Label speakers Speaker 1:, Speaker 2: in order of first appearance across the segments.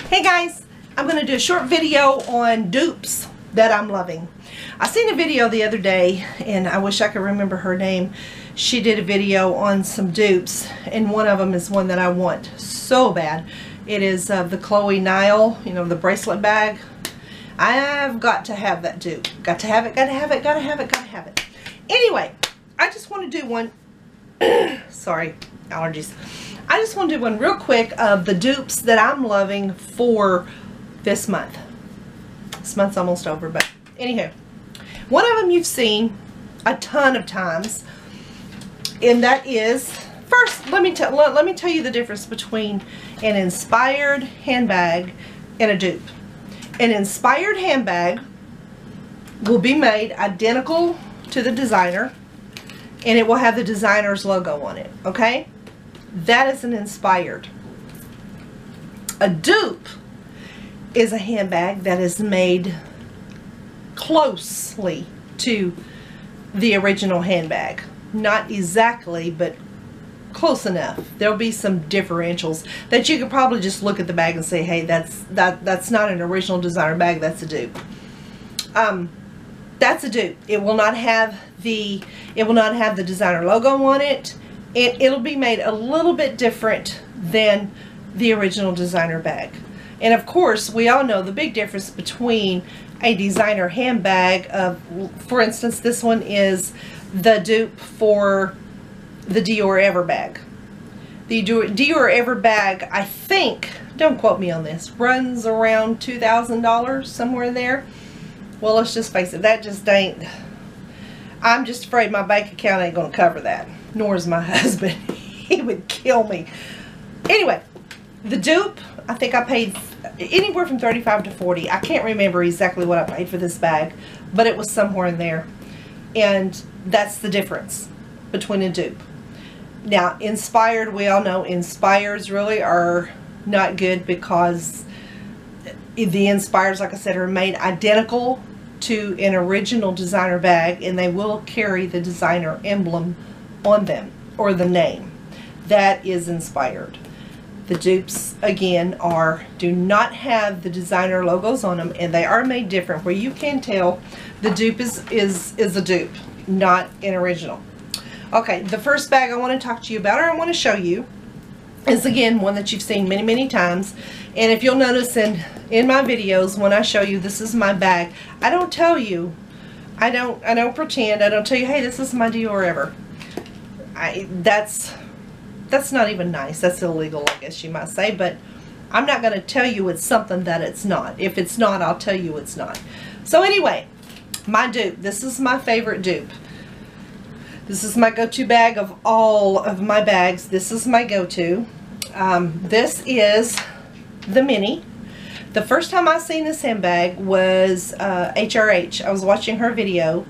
Speaker 1: Hey guys, I'm going to do a short video on dupes that I'm loving. I seen a video the other day, and I wish I could remember her name. She did a video on some dupes, and one of them is one that I want so bad. It is the Chloe Nile, you know, the bracelet bag. I've got to have that dupe. Got to have it, gotta have it, gotta have it, gotta have it. Anyway, I just want to do one. Sorry, allergies. I just want to do one real quick of the dupes that I'm loving for this month. This month's almost over, but anywho. One of them you've seen a ton of times, and that is, first let me tell you the difference between an inspired handbag and a dupe. An inspired handbag will be made identical to the designer, and it will have the designer's logo on it, okay? That is an inspired. A dupe is a handbag that is made closely to the original handbag. Not exactly, but close enough. There'll be some differentials that you could probably just look at the bag and say, hey, that's not an original designer bag, that's a dupe. That's a dupe. It will not have the designer logo on it. It'll be made a little bit different than the original designer bag. And of course, we all know the big difference between a designer handbag of, for instance, this one is the dupe for the Diorever bag. The Diorever bag, I think, don't quote me on this, runs around $2,000, somewhere in there. Well, let's just face it, that just ain't, I'm just afraid my bank account ain't going to cover that. Nor is my husband. He would kill me. Anyway, the dupe, I think I paid anywhere from $35 to $40. I can't remember exactly what I paid for this bag, but it was somewhere in there. And that's the difference between a dupe. Now, inspired, we all know inspireds really are not good because the inspireds, like I said, are made identical to an original designer bag, and they will carry the designer emblem on them, or the name. That is inspired. The dupes, again, do not have the designer logos on them, and they are made different, where you can tell the dupe is a dupe, not an original. Okay, the first bag I want to talk to you about, or I want to show you, is again one that you've seen many, many times. And if you'll notice in my videos, when I show you this is my bag, I don't tell you, I don't pretend, I don't tell you, hey, this is my Diorever. That's not even nice. That's illegal, I guess you might say, but I'm not going to tell you it's something that it's not. If it's not, I'll tell you it's not. So anyway, my dupe. This is my favorite dupe. This is my go-to bag of all of my bags. This is my go-to. This is the mini. The first time I seen this handbag was HRH. I was watching her video,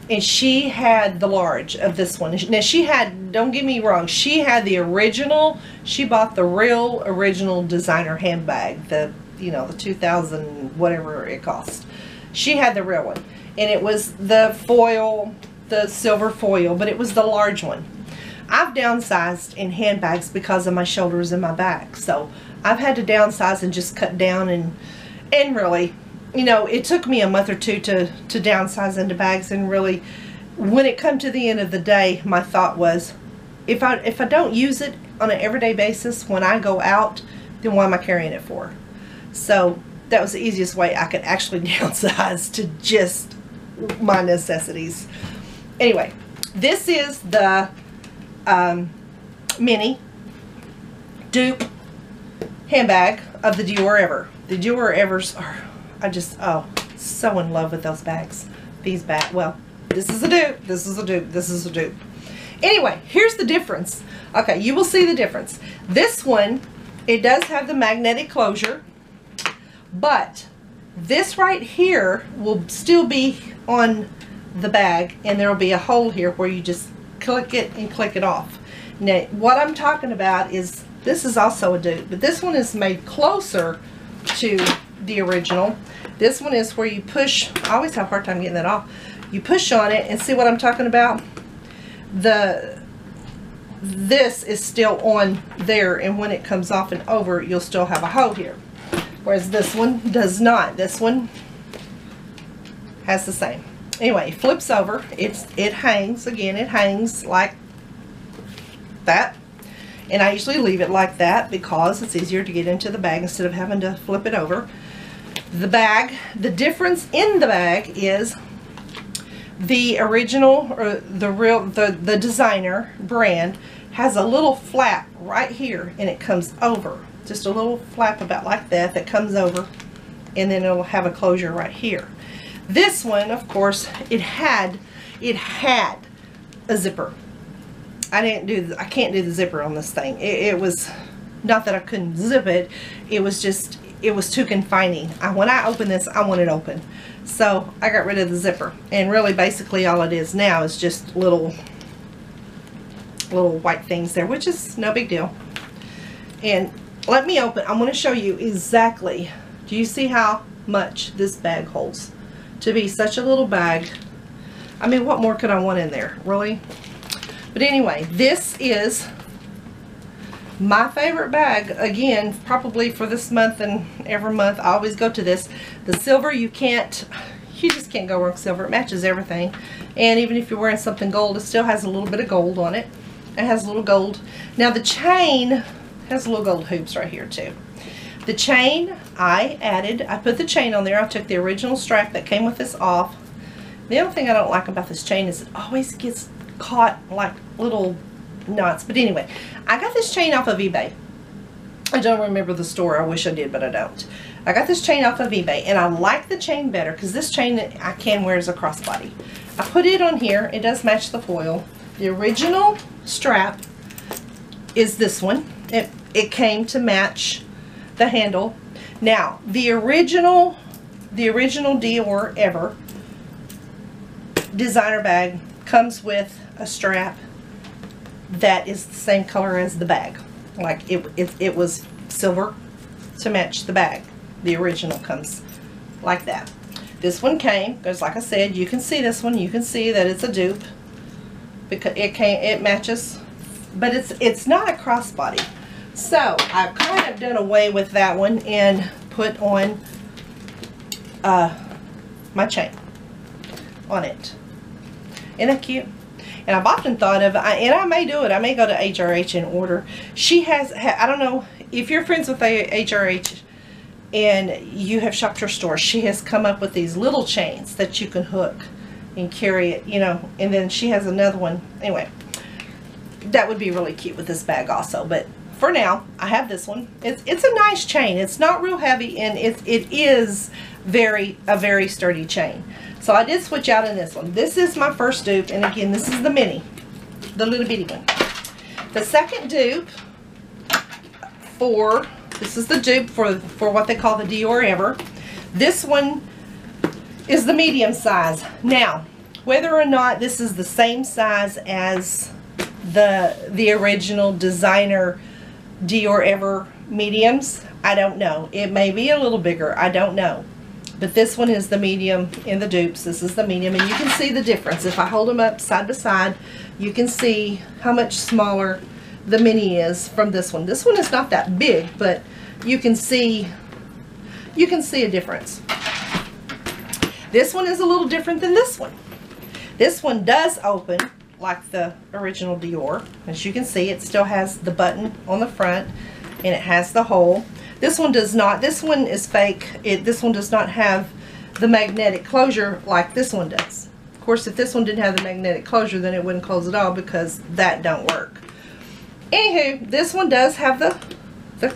Speaker 1: and she had the large of this one. Now she had, don't get me wrong, she had the original. She bought the real original designer handbag, the 2000 whatever it cost. She had the real one, and it was the foil, the silver foil, but it was the large one. I've downsized in handbags because of my shoulders and my back, so I've had to downsize and just cut down, and really, it took me a month or two to downsize into bags, and really, when it come to the end of the day, my thought was, if I don't use it on an everyday basis when I go out, then why am I carrying it for? So that was the easiest way I could actually downsize to just my necessities. Anyway, this is the mini dupe handbag of the Diorever. The Diorevers are, oh, so in love with those bags. These bags, well, this is a dupe, this is a dupe, this is a dupe. Anyway, here's the difference. Okay, you will see the difference. This one, it does have the magnetic closure, but this right here will still be on the bag, and there will be a hole here where you just click it and click it off. Now, what I'm talking about is, this is also a dupe, but this one is made closer to the original. This one is where you push, I always have a hard time getting that off. You push on it, and see what I'm talking about? This is still on there, and when it comes off and over, you'll still have a hole here. whereas this one does not. This one has the same. Anyway, flips over. It hangs. Again, it hangs like that. And I usually leave it like that because it's easier to get into the bag instead of having to flip it over. The bag, the difference in the bag is the original, or the designer brand has a little flap right here, and it comes over. Just a little flap about like that that comes over, and then it'll have a closure right here. This one, of course, it had a zipper. I can't do the zipper on this thing. It was not that I couldn't zip it. It was just, it was too confining. When I open this, I want it open. So I got rid of the zipper. And really basically all it is now is just little white things there, which is no big deal. And let me open. I'm going to show you exactly. Do you see how much this bag holds? To be such a little bag. I mean, what more could I want in there? Really? But anyway, this is my favorite bag, again, probably for this month and every month. I always go to this. The silver, you just can't go wrong with silver. It matches everything. And even if you're wearing something gold, it still has a little bit of gold on it. It has a little gold. Now the chain has little gold hoops right here too. The chain I put the chain on there. I took the original strap that came with this off. The only thing I don't like about this chain is it always gets caught like little knots. But anyway, I got this chain off of eBay. I don't remember the store. I wish I did, but I don't. I got this chain off of eBay, and I like the chain better because this chain I can wear as a crossbody. I put it on here. It does match the foil. The original strap is this one. It came to match the handle. Now, the original Diorever designer bag comes with a strap that is the same color as the bag. Like it was silver to match the bag. The original comes like that. This one came, because like I said, you can see this one. You can see that it's a dupe because it matches, but it's not a crossbody. So I've kind of done away with that one and put on my chain on it. Isn't that cute? And I've often thought of, and I may do it, I may go to HRH and order. She has, I don't know, if you're friends with HRH and you have shopped her store, she has come up with these little chains that you can hook and carry it, you know, and then she has another one. Anyway, that would be really cute with this bag also, but for now, I have this one. It's a nice chain. It's not real heavy, and it is a very sturdy chain. So I did switch out in this one. This is my first dupe, and again, this is the mini, the little bitty one. The second dupe this is the dupe for what they call the Diorever. This one is the medium size. Now, whether or not this is the same size as the original designer Diorever mediums, I don't know. It may be a little bigger, I don't know. But this one is the medium in the dupes. This is the medium, and you can see the difference. If I hold them up side by side, you can see how much smaller the mini is from this one. This one is not that big, but you can see a difference. This one is a little different than this one. This one does open like the original Dior. As you can see, it still has the button on the front, and it has the hole. This one does not. This one is fake. This one does not have the magnetic closure like this one does. Of course, if this one didn't have the magnetic closure, then it wouldn't close at all because that don't work. Anywho, this one does have the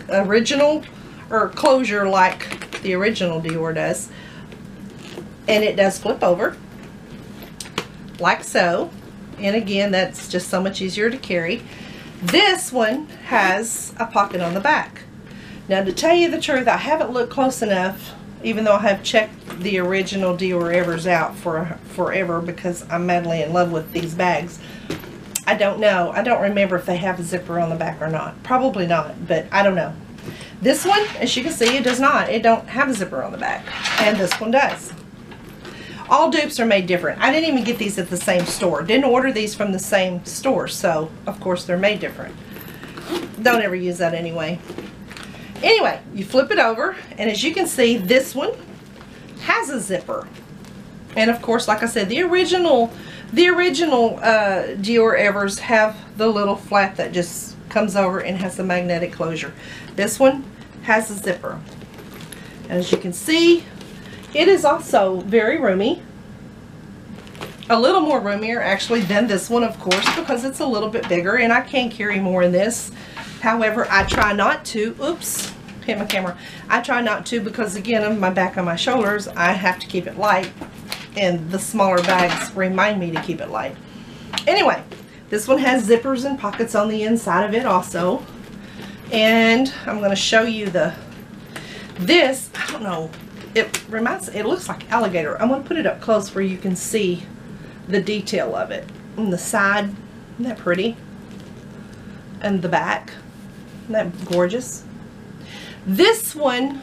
Speaker 1: original or closure like the original Dior does, and it does flip over like so. And again, that's just so much easier to carry. This one has a pocket on the back. Now, to tell you the truth, I haven't looked close enough, even though I have checked the original Diorevers out for forever because I'm madly in love with these bags. I don't know. I don't remember if they have a zipper on the back or not. Probably not, but I don't know. This one, as you can see, it does not. It don't have a zipper on the back, and this one does. All dupes are made different. I didn't even get these at the same store. Didn't order these from the same store, so of course they're made different. Don't ever use that anyway. Anyway, you flip it over, and as you can see, this one has a zipper. And of course, like I said, the original Diorevers have the little flap that just comes over and has the magnetic closure. This one has a zipper. And as you can see, it is also very roomy. A little more roomier actually than this one, of course, because it's a little bit bigger and I can carry more in this. However, I try not to. Oops, hit my camera. I try not to because, again, of my back and my shoulders, I have to keep it light. And the smaller bags remind me to keep it light. Anyway, this one has zippers and pockets on the inside of it also. And I'm going to show you this, I don't know, it looks like alligator. I'm going to put it up close where you can see the detail of it. On the side, isn't that pretty? And the back, isn't that gorgeous? This one,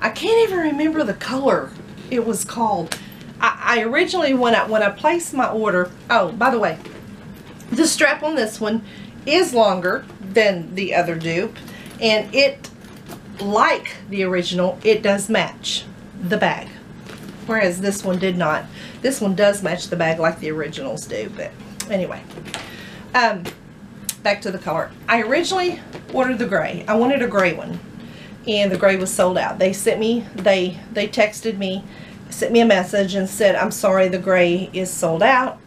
Speaker 1: I can't even remember the color it was called. I originally, when I placed my order, oh, by the way, the strap on this one is longer than the other dupe, and it, like the original, it does match the bag, whereas this one did not. This one does match the bag like the originals do. But anyway, back to the color. I originally ordered the gray. I wanted a gray one, and the gray was sold out. They sent me, they texted me, sent me a message and said, I'm sorry, the gray is sold out.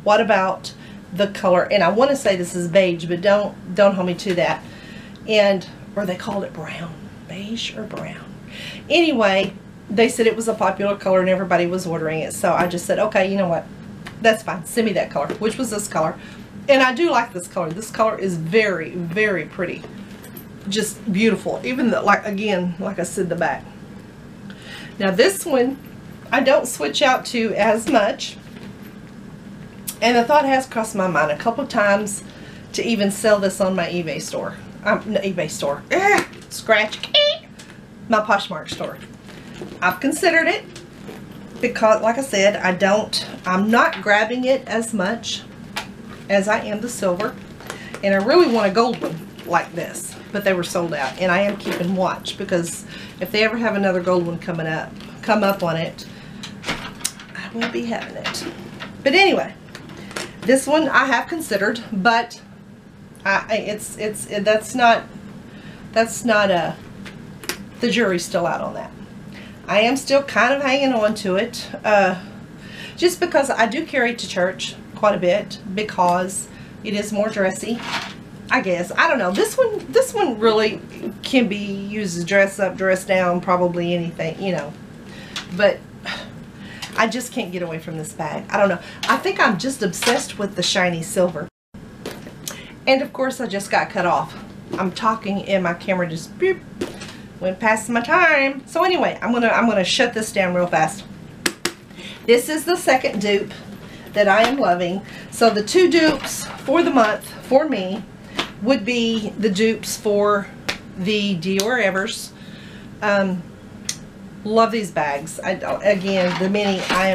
Speaker 1: What about the color? And I want to say this is beige, but don't hold me to that. And, or they called it brown. Beige or brown. Anyway, they said it was a popular color and everybody was ordering it. So I just said, okay, you know what? That's fine. Send me that color, which was this color. And I do like this color. This color is very, very pretty. Just beautiful. Even the, like, again, like I said, the back. Now this one, I don't switch out to as much. And the thought has crossed my mind a couple of times to even sell this on my eBay store. Scratch. My Poshmark store. I've considered it because, like I said, I'm not grabbing it as much as I am the silver. And I really want a gold one like this, but they were sold out. And I am keeping watch because if they ever have another gold one come up on it, I will be having it. But anyway, this one I have considered, but that's not the jury's still out on that. I am still kind of hanging on to it, just because I do carry it to church quite a bit because it is more dressy, I guess. I don't know. This one really can be used as dress up, dress down, probably anything, you know. But I just can't get away from this bag. I don't know. I think I'm just obsessed with the shiny silver. And of course I just got cut off. I'm talking and my camera just beep, went past my time. So anyway, I'm gonna shut this down real fast. This is the second dupe that I am loving. So the two dupes for the month for me would be the dupes for the Diorevers. Love these bags. Again, the mini, I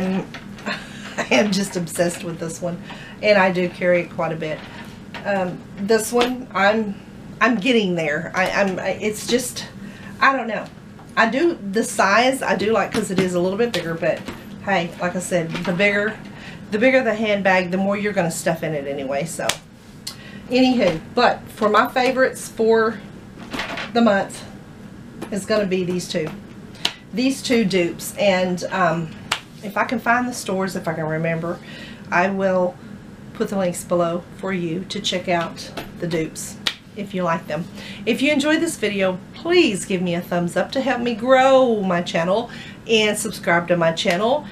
Speaker 1: am just obsessed with this one, and I do carry it quite a bit. This one, I'm getting there. It's just, I don't know. I do the size. I do like because it is a little bit bigger. But hey, like I said, the bigger the handbag, the more you're going to stuff in it anyway. So, anywho, but for my favorites for the month is going to be these two dupes. And if I can find the stores, if I can remember, I will put the links below for you to check out the dupes if you like them. If you enjoyed this video, please give me a thumbs up to help me grow my channel, and subscribe to my channel.